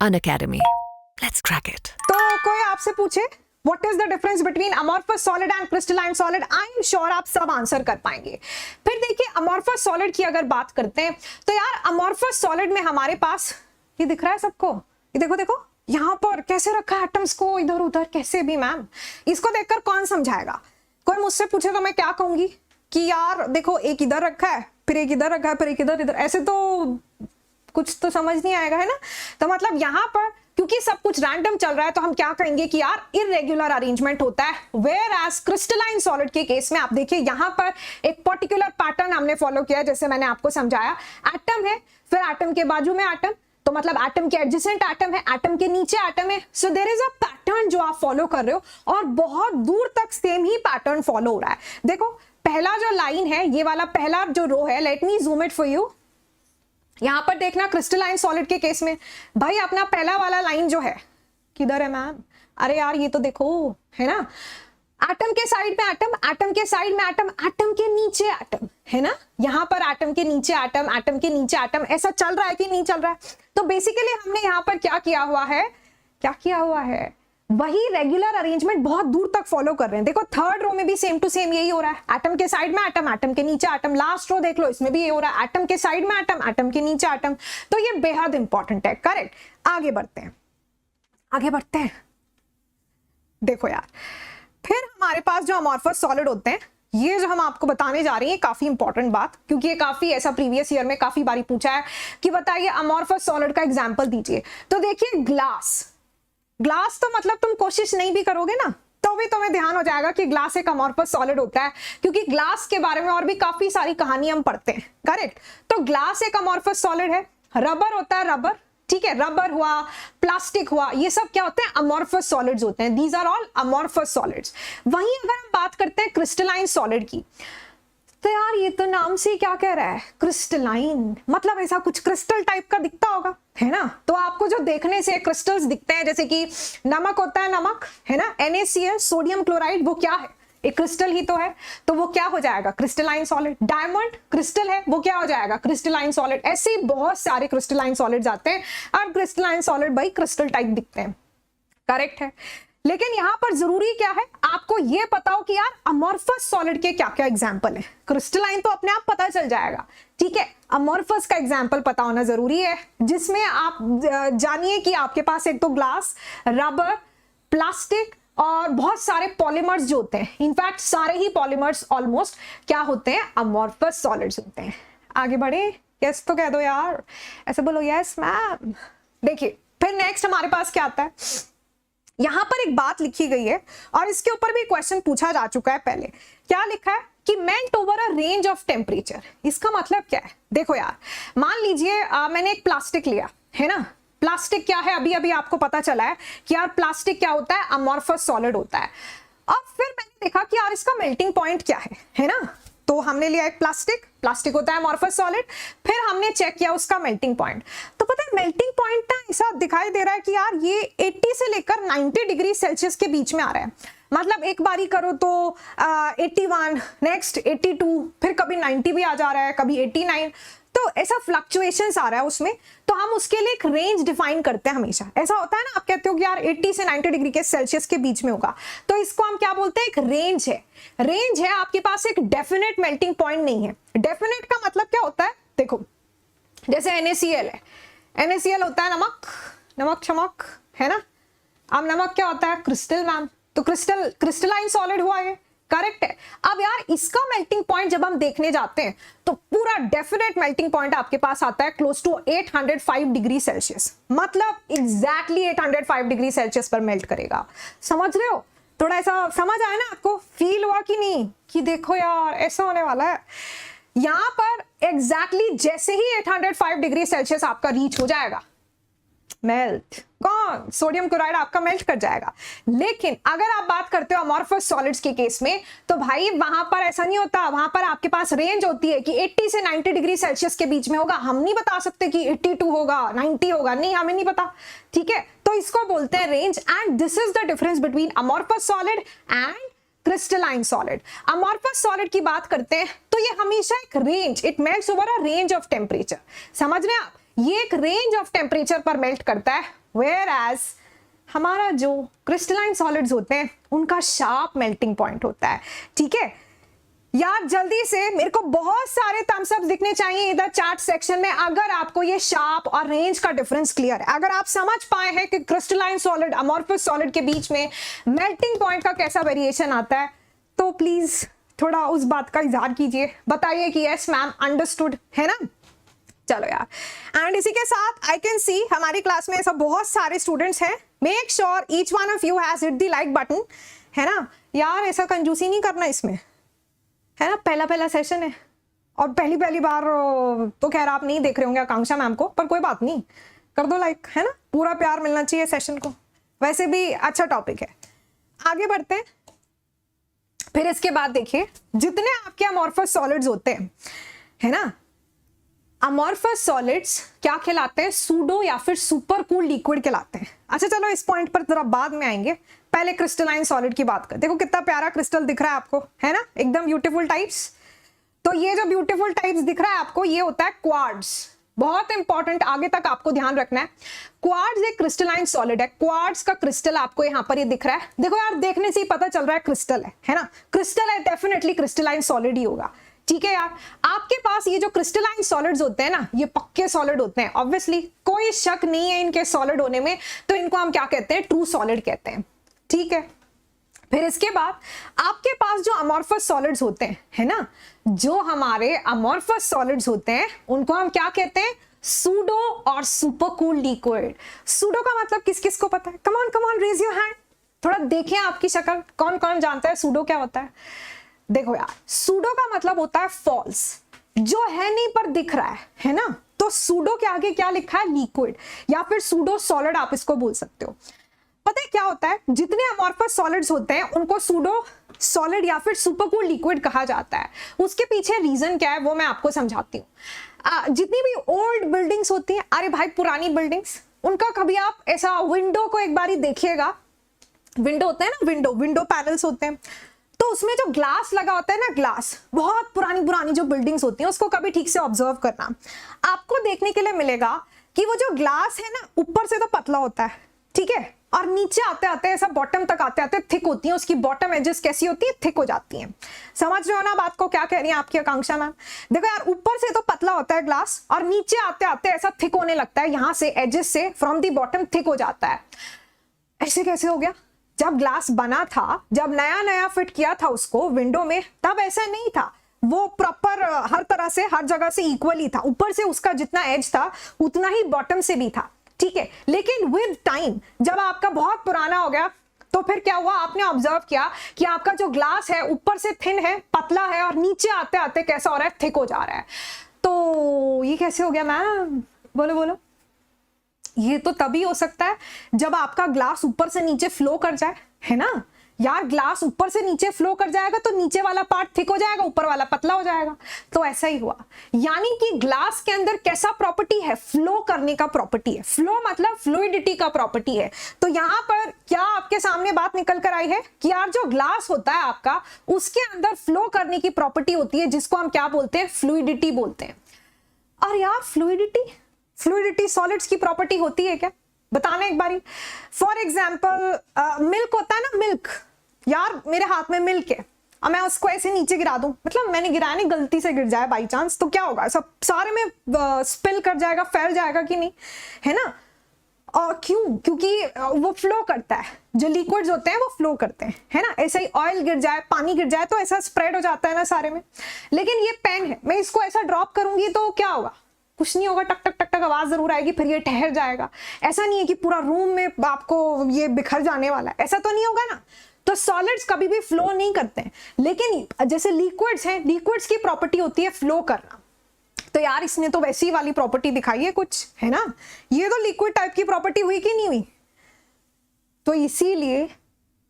Unacademy. Let's crack it. तो कोई आपसे पूछे what is the difference between amorphous solid and crystalline solid, I am sure आप सब आंसर कर पाएंगे। फिर देखिए अमॉर्फस सॉलिड की अगर बात करते हैं तो यार अमॉर्फस सॉलिड में हमारे पास ये दिख रहा है सबको, ये देखो देखो यहाँ पर कैसे रखा है एटम्स को इधर उधर कैसे भी। मैम इसको देखकर कौन समझाएगा? कोई मुझसे पूछे तो मैं क्या कहूंगी कि यार देखो एक इधर रखा है फिर एक इधर रखा है फिर एक इधर, ऐसे तो कुछ तो समझ नहीं आएगा, है ना। तो मतलब यहाँ पर क्योंकि सब कुछ रैंडम चल रहा है तो हम क्या कहेंगे कि यार इररेगुलर अरेंजमेंट होता है। वेयर एज क्रिस्टलाइन सॉलिड के केस में आप देखिए यहाँ पर एक पर्टिकुलर पैटर्न हमने फॉलो किया, जैसे मैंने आपको समझाया। एटम है, फिर एटम के बाजू में एटम, तो मतलब एटम के एडजेसेंट एटम है, एटम के नीचे एटम है। So there is a pattern जो आप फॉलो कर रहे हो और बहुत दूर तक सेम ही पैटर्न फॉलो हो रहा है। देखो पहला जो लाइन है, ये वाला पहला जो रो है, let me zoom it for you. यहां पर देखना क्रिस्टलाइन सॉलिड के केस में भाई अपना पहला वाला लाइन जो है किधर है मैम? अरे यार ये तो देखो है ना, एटम के साइड में एटम, एटम के साइड में एटम, एटम के नीचे एटम, है ना। यहां पर एटम के नीचे एटम, एटम के नीचे एटम, ऐसा चल रहा है कि नहीं चल रहा है? तो बेसिकली हमने यहां पर क्या किया हुआ है, क्या किया हुआ है, वही रेगुलर अरेंजमेंट बहुत दूर तक फॉलो कर रहे हैं। देखो थर्ड रो में भी सेम टू सेम यही हो रहा है, एटम के साइड में एटम, एटम के नीचे एटम। लास्ट रो देख लो इसमें भी ये हो रहा है, एटम के साइड में एटम, एटम के नीचे एटम। तो ये बेहद इंपॉर्टेंट है, करेक्ट। आगे बढ़ते हैं, आगे बढ़ते हैं। देखो यार फिर हमारे पास जो अमॉर्फस सॉलिड होते हैं, ये जो हम आपको बताने जा रहे हैं काफी इंपॉर्टेंट बात, क्योंकि ये काफी ऐसा प्रीवियस ईयर में काफी बारी पूछा है कि बताइए अमॉर्फस सॉलिड का एग्जांपल दीजिए। तो देखिए ग्लास, ग्लास तो मतलब तुम कोशिश नहीं भी करोगे ना तो भी तुम्हें ध्यान हो जाएगा कि ग्लास एक अमॉर्फस सॉलिड होता है, क्योंकि ग्लास के बारे में और भी काफी सारी कहानी हम पढ़ते हैं, करेक्ट। तो ग्लास एक अमॉर्फस सॉलिड है। रबर होता है, रबर, ठीक है, रबर हुआ, प्लास्टिक हुआ, ये सब क्या होते हैं? अमॉर्फस सॉलिड्स होते हैं। These are all amorphous solids. वहीं अगर हम बात करते हैं क्रिस्टलाइन सॉलिड की, तो यार ये तो नाम से क्या कह रहा है, क्रिस्टलाइन, मतलब ऐसा कुछ क्रिस्टल टाइप का दिखता होगा, है ना। तो आपको जो देखने से क्रिस्टल्स दिखते हैं, जैसे कि नमक होता है, नमक, है ना, NaCl, सोडियम क्लोराइड, वो क्या है? एक क्रिस्टल ही तो है, तो वो क्या हो जाएगा? Crystalline solid. डायमंड क्रिस्टल है, वो क्या हो जाएगा? Crystalline solid. ऐसे ही बहुत सारे क्रिस्टलाइन सॉलिड्स आते हैं। अब क्रिस्टलाइन सॉलिड भाई क्रिस्टल टाइप दिखते हैं, करेक्ट है। लेकिन यहां पर जरूरी क्या है, आपको यह पता हो कि यार अमॉर्फस सॉलिड के क्या क्या एग्जांपल है। क्रिस्टलाइन तो अपने आप पता चल जाएगा, ठीक है, अमॉर्फस का एग्जांपल पता होना जरूरी है, जिसमें आप जानिए कि आपके पास एक तो ग्लास, रबर, प्लास्टिक और बहुत सारे पॉलीमर्स जो होते हैं, इनफैक्ट सारे ही पॉलीमर्स ऑलमोस्ट क्या होते हैं? अमॉर्फस सॉलिड्स होते हैं। आगे बढ़े, यस तो कह दो यार, ऐसे बोलो यस मैम। देखिए फिर नेक्स्ट हमारे पास क्या आता है, यहां पर एक बात लिखी गई है और इसके ऊपर भी क्वेश्चन पूछा जा चुका है पहले। क्या लिखा है कि melt over a range of temperature. इसका मतलब क्या है? देखो यार मान लीजिए मैंने एक प्लास्टिक लिया, है ना। प्लास्टिक क्या है, अभी अभी आपको पता चला है कि यार प्लास्टिक क्या होता है? अमॉर्फस सॉलिड होता है। अब फिर मैंने देखा कि यार इसका मेल्टिंग पॉइंट क्या है ना। तो हमने लिया एक प्लास्टिक, प्लास्टिक होता है अमॉर्फस सॉलिड, फिर हमने चेक किया उसका मेल्टिंग पॉइंट। तो पता है मेल्टिंग पॉइंट ना ऐसा दिखाई दे रहा है कि यार ये 80 से लेकर 90 डिग्री सेल्सियस के बीच में आ रहा है। मतलब एक बारी करो तो 81, नेक्स्ट 82, फिर कभी 90 भी आ जा रहा है, कभी 89। तो ऐसा फ्लक्चुएशंस आ रहा है उसमें, तो हम उसके लिए एक रेंज डिफाइन करते हैं हमेशा। ऐसा होता है ना, आप कहते हो कि यार 80 से 90 डिग्री के सेल्सियस के बीच में होगा, तो इसको हम क्या बोलते हैं? एक रेंज है। रेंज है, आपके पास एक डेफिनेट मेल्टिंग पॉइंट नहीं है। डेफिनेट का मतलब क्या होता है? देखो जैसे NaCl है, NaCl होता है नमक, नमक चमक, है ना। अब नमक क्या होता है? क्रिस्टल मैम, तो क्रिस्टल क्रिस्टलाइन सॉलिड हुआ ये, करेक्ट है। अब यार इसका मेल्टिंग पॉइंट जब हम देखने जाते हैं तो पूरा डेफिनेट मेल्टिंग पॉइंट आपके पास आता है क्लोज टू 805 डिग्री सेल्सियस, मतलब एग्जैक्टली 805 डिग्री सेल्सियस पर मेल्ट करेगा। समझ रहे हो? थोड़ा ऐसा समझ आया ना आपको? फील हुआ कि नहीं कि देखो यार ऐसा होने वाला है। यहां पर एग्जैक्टली जैसे ही 805 डिग्री सेल्सियस आपका रीच हो जाएगा, मेल्ट, कौन? सोडियम क्लोराइड आपका मेल्ट कर जाएगा। लेकिन अगर आप बात करते हो अमॉर्फस सॉलिड्स के केस में, तो भाई वहां पर ऐसा नहीं होता। वहां पर आपके पास रेंज होती है कि 80 से 90 डिग्री सेल्सियस के बीच में होगा। हम नहीं बता सकते कि 82 होगा, 90 होगा, नहीं, हमें नहीं पता, ठीक है। तो इसको बोलते हैं range, and this is the difference between amorphous solid and crystalline solid. Amorphous solid की बात करते हैं तो ये हमेशा एक range, it melts over a range of temperature. समझ रहे हैं आप? ये एक रेंज ऑफ टेम्परेचर पर मेल्ट करता है, वेयर एज हमारा जो क्रिस्टलाइन सॉलिड्स होते हैं उनका शार्प मेल्टिंग पॉइंट होता है। ठीक है यार, जल्दी से मेरे को बहुत सारे थम्स अप दिखने चाहिए इधर चैट सेक्शन में अगर आपको ये शार्प और रेंज का डिफरेंस क्लियर है। अगर आप समझ पाए हैं कि क्रिस्टलाइन सॉलिड अमॉर्फस सॉलिड के बीच में मेल्टिंग पॉइंट का कैसा वेरिएशन आता है, तो प्लीज थोड़ा उस बात का इजहार कीजिए, बताइए कि यस मैम अंडरस्टूड, है ना। चलो यार, एंड इसी के साथ आई कैन सी हमारी क्लास में ऐसा बहुत सारे स्टूडेंट्स हैं। Make sure each one of you has hit the like button, है ना यार, ऐसा कंजूसी नहीं करना इसमें, है ना। पहला सेशन है और पहली बार तो खैर आप नहीं देख रहे होंगे आकांक्षा मैम को, पर कोई बात नहीं, कर दो लाइक, है ना, पूरा प्यार मिलना चाहिए सेशन को, वैसे भी अच्छा टॉपिक है। आगे बढ़ते हैं। फिर इसके बाद देखिए जितने आपके अमॉर्फस सॉलिड्स होते हैं, है ना, अमॉर्फस सॉलिड्स क्या कहलाते हैं, सूडो या फिर सुपर कूल लिक्विड कहलाते हैं। अच्छा चलो इस पॉइंट पर जरा बाद में आएंगे, पहले क्रिस्टलाइन सॉलिड की बात कर। देखो कितना प्यारा क्रिस्टल दिख रहा है आपको, है ना, एकदम ब्यूटीफुल टाइप्स। तो ये जो ब्यूटीफुल टाइप्स दिख रहा है आपको, ये होता है क्वार्ट्ज। बहुत इंपॉर्टेंट, आगे तक आपको ध्यान रखना है। क्वार्ट्ज एक क्रिस्टलाइन सॉलिड है। क्वार्ट्ज का क्रिस्टल आपको यहाँ पर ये दिख रहा है। देखो यार, देखने से ही पता चल रहा है क्रिस्टल है ना, क्रिस्टल है, डेफिनेटली क्रिस्टलाइन सॉलिड ही होगा। ठीक है यार, आपके पास ये जो क्रिस्टलाइन सॉलिड्स होते हैं ना, ये पक्के सॉलिड होते हैं, ऑब्वियसली कोई शक नहीं है इनके सॉलिड होने में, तो इनको हम क्या कहते हैं, ट्रू सॉलिड कहते हैं। ठीक है, फिर इसके बाद आपके पास जो अमॉर्फस सॉलिड्स होते हैं, है ना, जो हमारे अमॉर्फस सॉलिड्स होते हैं उनको हम क्या कहते हैं, सूडो और सुपरकूल लिक्विड। सूडो का मतलब किस किस को पता है, come on raise your hand, थोड़ा देखें आपकी शक्ल, कौन कौन जानता है सूडो क्या होता है। देखो यार, सूडो का मतलब होता है फॉल्स, जो है नहीं पर दिख रहा है ना। तो सूडो के आगे क्या लिखा है, लिक्विड, या फिर सूडो सॉलिड आप इसको बोल सकते हो। पता है क्या होता है, जितने अमॉर्फस सॉलिड्स होते हैं उनको सूडो सॉलिड या फिर सुपरकूल लिक्विड कहा जाता है। उसके पीछे रीजन क्या है वो मैं आपको समझाती हूँ। जितनी भी ओल्ड बिल्डिंग्स होती हैं, अरे भाई पुरानी बिल्डिंग्स, उनका कभी आप ऐसा विंडो को एक बारी देखिएगा, विंडो होते हैं ना, विंडो पैनल्स होते हैं, तो उसमें जो ग्लास लगा होता है ना, ग्लास, बहुत पुरानी जो बिल्डिंग्स होती हैं उसको कभी ठीक से ऑब्जर्व करना, आपको देखने के लिए मिलेगा कि वो जो ग्लास है ना, ऊपर से तो पतला होता है, ठीक है, और नीचे आते आते ऐसा बॉटम तक आते आते थिक होती है, उसकी बॉटम एजेस कैसी होती है, थिक हो जाती हैं। समझ रहे हो ना बात को, क्या कह रही है आपकी आकांक्षा मैम। देखो यार, ऊपर से तो पतला होता है ग्लास और नीचे आते आते ऐसा थिक होने लगता है, यहां से एजेस से फ्रॉम दी बॉटम थिक हो जाता है। ऐसे कैसे हो गया, जब ग्लास बना था, जब नया फिट किया था उसको विंडो में, तब ऐसा नहीं था, वो प्रॉपर हर तरह से हर जगह से इक्वली था, ऊपर से उसका जितना एज था उतना ही बॉटम से भी था, ठीक है। लेकिन विद टाइम जब आपका बहुत पुराना हो गया तो फिर क्या हुआ, आपने ऑब्जर्व किया कि आपका जो ग्लास है ऊपर से थिन है, पतला है, और नीचे आते आते कैसा हो रहा है, थिक हो जा रहा है। तो ये कैसे हो गया मैम, बोलो। ये तो तभी हो सकता है जब आपका ग्लास ऊपर से नीचे फ्लो कर जाए, है ना यार। ग्लास ऊपर से नीचे फ्लो कर जाएगा तो नीचे वाला पार्ट थिक हो जाएगा, ऊपर वाला पतला हो जाएगा। तो ऐसा ही हुआ, यानी कि ग्लास के अंदर कैसा प्रॉपर्टी है, फ्लो करने का प्रॉपर्टी है। फ्लो मतलब फ्लूइडिटी का प्रॉपर्टी है। तो यहां पर क्या आपके सामने बात निकल कर आई है कि यार जो ग्लास होता है आपका, उसके अंदर फ्लो करने की प्रॉपर्टी होती है, जिसको हम क्या बोलते हैं, फ्लूइडिटी बोलते हैं। और यार फ्लूइडिटी सॉलिड्स की प्रॉपर्टी होती है क्या, बताना एक बारी। फॉर एग्जाम्पल मिल्क होता है ना, मिल्क, यार मेरे हाथ में मिल्क है और मैं उसको ऐसे नीचे गिरा दूं, मतलब मैंने गिराया नहीं, गलती से गिर जाए बाई चांस, तो क्या होगा, सब सारे में स्पिल कर जाएगा, फैल जाएगा कि नहीं, है ना। और क्यों, क्योंकि वो फ्लो करता है, जो लिक्विड्स होते हैं वो फ्लो करते हैं, है ना। ऐसे ही ऑयल गिर जाए, पानी गिर जाए तो ऐसा स्प्रेड हो जाता है ना सारे में। लेकिन ये पेन है, मैं इसको ऐसा ड्रॉप करूंगी तो क्या होगा, कुछ नहीं होगा, टक टक टक टक आवाज जरूर आएगी, फिर ये ठहर जाएगा। ऐसा नहीं है कि पूरा रूम में आपको ये बिखर जाने वाला है, ऐसा तो नहीं होगा ना। तो सॉलिड्स कभी भी फ्लो नहीं करते हैं, लेकिन जैसे लिक्विड्स हैं, लिक्विड्स की प्रॉपर्टी होती है फ्लो करना। तो यार इसने तो वैसी वाली प्रॉपर्टी दिखाई है कुछ, है ना, ये तो लिक्विड टाइप की प्रॉपर्टी हुई कि नहीं हुई। तो इसीलिए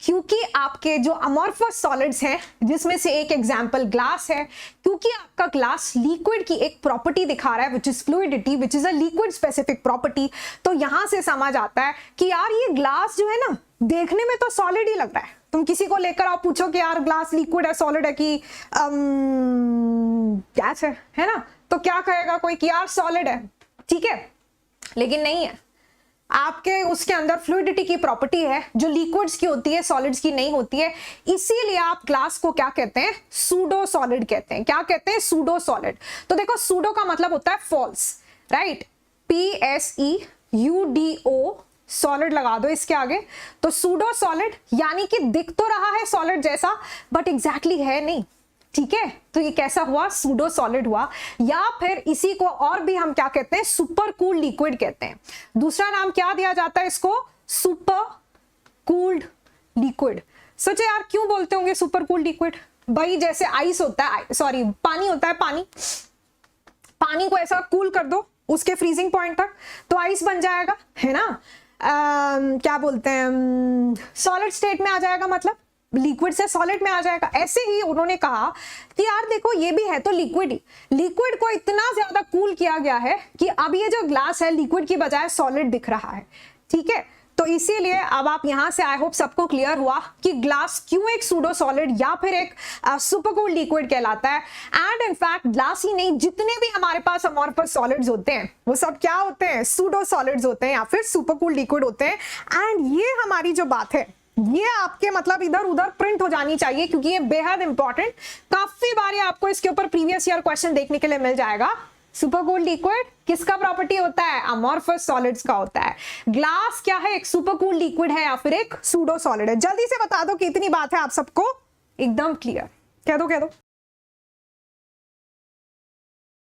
क्योंकि आपके जो अमॉर्फस सॉलिड्स हैं, जिसमें से एक एग्जांपल ग्लास है, क्योंकि आपका ग्लास लिक्विड की एक प्रॉपर्टी दिखा रहा है which is fluidity, which is a liquid specific property, तो यहां से समझ आता है कि यार ये ग्लास जो है ना, देखने में तो सॉलिड ही लग रहा है। तुम किसी को लेकर आप पूछो कि यार ग्लास लिक्विड है, सॉलिड है कि गैस है ना, तो क्या कहेगा कोई कि यार सॉलिड है, ठीक है। लेकिन नहीं है, आपके उसके अंदर फ्लूइडिटी की प्रॉपर्टी है जो लिक्विड्स की होती है, सॉलिड्स की नहीं होती है। इसीलिए आप ग्लास को क्या कहते हैं, सूडो सॉलिड कहते हैं। क्या कहते हैं, सूडो सॉलिड। तो देखो सूडो का मतलब होता है फॉल्स, राइट, PSEUDO, सॉलिड लगा दो इसके आगे, तो सूडो सॉलिड यानी कि दिख तो रहा है सॉलिड जैसा बट एग्जैक्टली है नहीं, ठीक है। तो ये कैसा हुआ, सूडो सॉलिड हुआ। या फिर इसी को और भी हम क्या कहते हैं, सुपर कूल्ड लिक्विड कहते हैं। दूसरा नाम क्या दिया जाता है इसको, सुपर कूल्ड लिक्विड। सोचे यार क्यों बोलते होंगे सुपर कूल्ड लिक्विड, भाई जैसे आइस होता है, सॉरी पानी होता है, पानी को ऐसा कूल कर दो उसके फ्रीजिंग पॉइंट तक तो आइस बन जाएगा, है ना। क्या बोलते हैं, सॉलिड स्टेट में आ जाएगा, मतलब लिक्विड से सॉलिड में आ जाएगा। ऐसे ही उन्होंने कहा कि यार देखो ये भी है तो लिक्विड ही, लिक्विड को इतना ज्यादा कूल किया गया है कि अब ये जो ग्लास है लिक्विड की बजाय सॉलिड दिख रहा है, ठीक है। तो इसीलिए अब आप यहां से आई होप सबको क्लियर हुआ कि ग्लास क्यों एक सूडो सॉलिड या फिर एक सुपर कूल्ड लिक्विड कहलाता है। एंड इनफैक्ट ग्लास ही नहीं, जितने भी हमारे पास अमॉर्फस सॉलिड्स होते हैं वो सब क्या होते हैं, सूडो सॉलिड्स होते हैं या फिर सुपर कूल्ड लिक्विड होते हैं। एंड ये हमारी जो बात है ये आपके मतलब इधर उधर प्रिंट हो जानी चाहिए क्योंकि ये बेहद इंपॉर्टेंट, काफी बार आपको इसके ऊपर प्रीवियस ईयर क्वेश्चन देखने के लिए मिल जाएगा। सुपर कूल्ड लिक्विड किसका प्रॉपर्टी होता है, अमॉर्फस सॉलिड्स का होता है। ग्लास क्या है, एक सुपर कूल्ड लिक्विड है या फिर एक सूडो सॉलिड है। जल्दी से बता दो कि इतनी बात है आप सबको एकदम क्लियर, कह दो